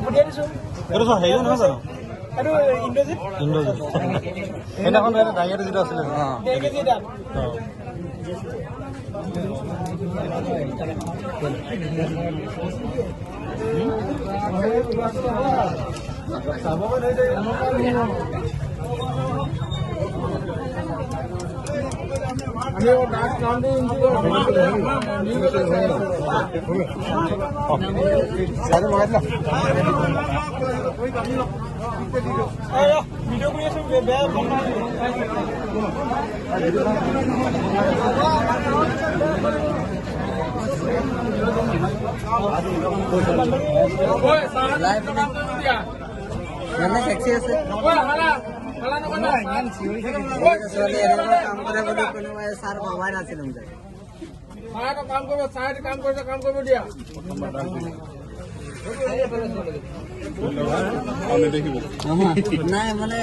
পঠিয়াই দিছোঁ এইটো হেৰি নহয় জানো এইটো ইণ্ডোজিত সেইদিনাখন ডাঙৰীয়াটো যিটো আছিলে 1.5 কেজি দাম ভিডিও কৰি আছো বেয়া সেক্সি আছে কাম কৰে বুলি কোনোবাই ছাৰ ভবাই নাছিলো কাম কৰিব দিয়া নাই মানে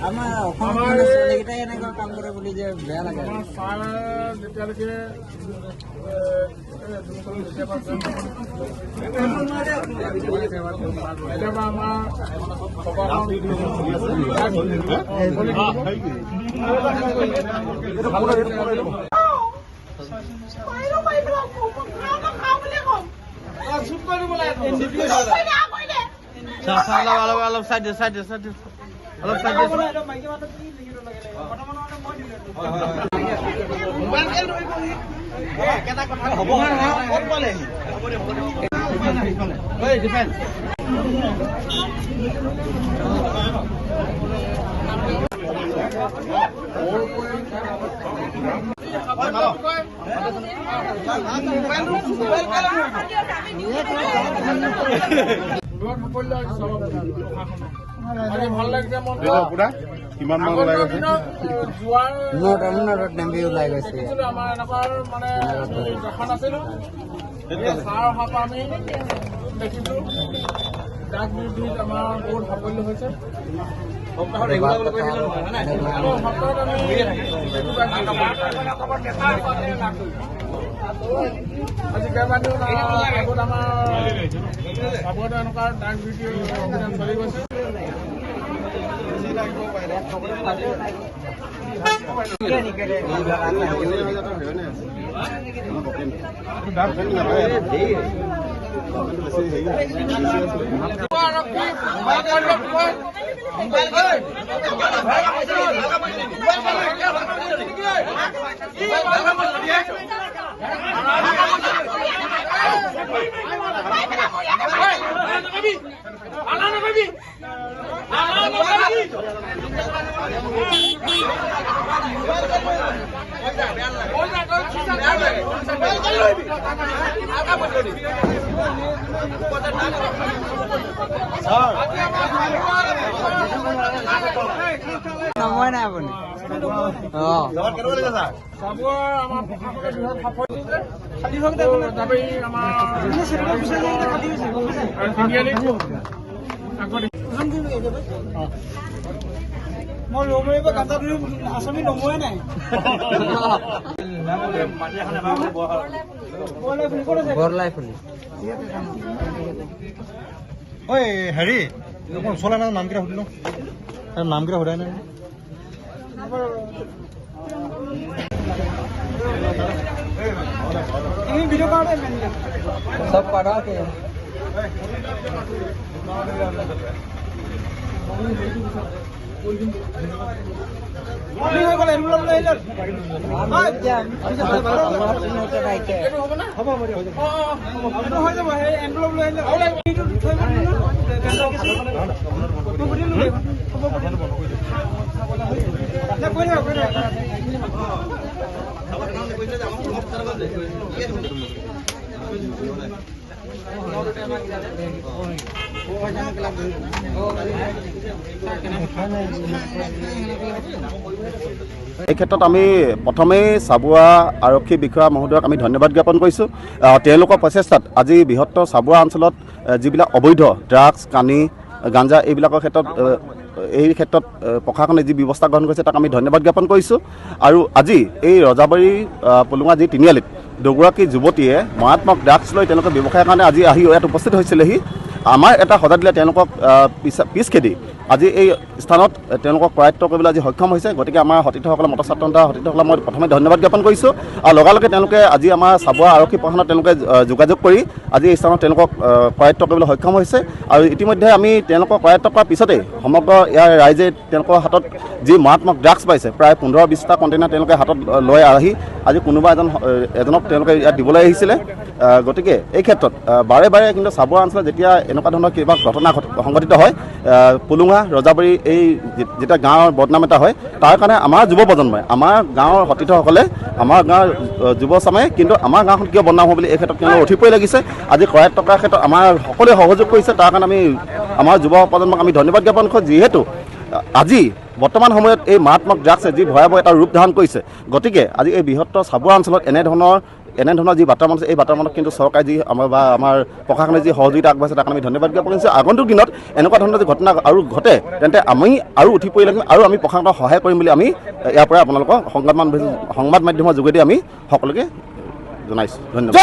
আমাৰ অসমৰ ছোৱালীকেইটাই এনেকুৱা কাম কৰে বুলি যে বেয়া লাগে যেতিয়ালৈকে অলপ চাইড অলপ চাইড হ'ব ভাল লাগিছে কিমান মান ওলাই গৈছে ওলাই গৈছে আমাৰ এনেকুৱা মানে দেখা নাছিলো ছাৰ অহাৰ পৰা আমি দেখিছো ডাক বিৰোধীত আমাৰ বহুত সাফল্য হৈছে আজি কেইবাদিন আগত আমাৰ আগত এনেকুৱা ডাক বিৰোধী অভিযান চলি গৈছে সময় নাই আপুনি মই ৰমৰিব গাঁজা ধৰি আঁচনি নমোৱাই নাই বৰলাই ফুলি ঐ হেৰি চলা না নামকেইটা সুধিলো নামকেইটা সোধাই নাই ভিডিঅ' কৰোঁতে চব পাৰা এই ক্ষেত্ৰত আমি প্ৰথমেই চাবুৱা আৰক্ষী বিষয়া মহোদয়ক আমি ধন্যবাদ জ্ঞাপন কৰিছোঁ। তেওঁলোকৰ প্ৰচেষ্টাত আজি বৃহত্তৰ চাবুৱা অঞ্চলত যিবিলাক অবৈধ ড্ৰাগছ কানি গাঞ্জা এইবিলাকৰ ক্ষেত্ৰত প্ৰশাসনে যি ব্যৱস্থা গ্ৰহণ কৰিছে তাক আমি ধন্যবাদ জ্ঞাপন কৰিছোঁ। আৰু আজি এই ৰজাবাৰী পলুঙা যি তিনিআলিত দুগৰাকী যুৱতীয়ে মাৰাত্মক ড্ৰাগছ লৈ তেওঁলোকে ব্যৱসায়ৰ কাৰণে আজি আহি ইয়াত উপস্থিত হৈছিলেহি। আমাৰ এটা সজাগ দিলে তেওঁলোকক পিছ খেদি আজি এই স্থানত তেওঁলোকক কৰায়ত্ব কৰিবলৈ আজি সক্ষম হৈছে। গতিকে আমাৰ সতীৰ্থসকলে মটৰ নেতা সতীৰ্থসকলক মই প্ৰথমে ধন্যবাদ জ্ঞাপন কৰিছোঁ। আৰু লগে তেওঁলোকে আজি আমাৰ চাবুৱা আৰক্ষী প্ৰশাসনত তেওঁলোকে যোগাযোগ কৰি আজি এই স্থানত তেওঁলোকক কৰায়ত্ব কৰিবলৈ সক্ষম হৈছে। আৰু ইতিমধ্যে আমি তেওঁলোকক কৰায়ত্ব কৰাৰ পিছতেই সমগ্ৰ ইয়াৰ ৰাইজে তেওঁলোকৰ হাতত যি মাৰাত্মক ড্ৰাগছ পাইছে প্ৰায় 15-20টা কণ্টেইনাৰ তেওঁলোকে হাতত লৈ আহি আজি কোনোবা এজনক তেওঁলোকে ইয়াত দিবলৈ আহিছিলে। গতিকে এই ক্ষেত্ৰত বাৰে বাৰে কিন্তু চাবুৱা অঞ্চলত যেতিয়া এনেকুৱা ধৰণৰ কিবা ঘটনা সংঘটিত হয়, পুলুঙা ৰজাবাৰী এই যেতিয়া গাঁৱৰ বদনাম এটা হয়, তাৰ কাৰণে আমাৰ যুৱ প্ৰজন্মই আমাৰ গাঁৱৰ সতীৰ্থসকলে আমাৰ গাঁৱৰ যুৱচামে কিন্তু আমাৰ গাঁওখন কিয় বদনাম হ'ব বুলি এই ক্ষেত্ৰত তেওঁলোকে উঠি পৰি লাগিছে। আজি কৰায়ত্ব কৰাৰ ক্ষেত্ৰত আমাৰ সকলোৱে সহযোগ কৰিছে। তাৰ কাৰণে আমি আমাৰ যুৱ প্ৰজন্মক আমি ধন্যবাদ জ্ঞাপন কৰোঁ, যিহেতু আজি বৰ্তমান সময়ত এই মাৰাত্মক ড্ৰাগছে যি ভয়াৱহ এটা ৰূপ ধাৰণ কৰিছে। গতিকে আজি এই বৃহত্তৰ চাবুৱা অঞ্চলত এনেধৰণৰ যি বাৰ্তামান আছে এই বাৰ্তামানত কিন্তু চৰকাৰে যি আমাৰ প্ৰশাসনে যি সহযোগিতা আগবঢ়াইছে তাক আমি ধন্যবাদ জ্ঞাপন কৰিছোঁ। আগন্তুক দিনত এনেকুৱা ধৰণৰ যদি ঘটনা আৰু ঘটে তেন্তে আমি আৰু উঠি পৰি লাগিম আৰু আমি প্ৰশাসনক সহায় কৰিম বুলি আমি ইয়াৰ পৰা আপোনালোকক সংবাদ মাধ্যমৰ যোগেদি আমি সকলোকে জনাইছোঁ। ধন্যবাদ।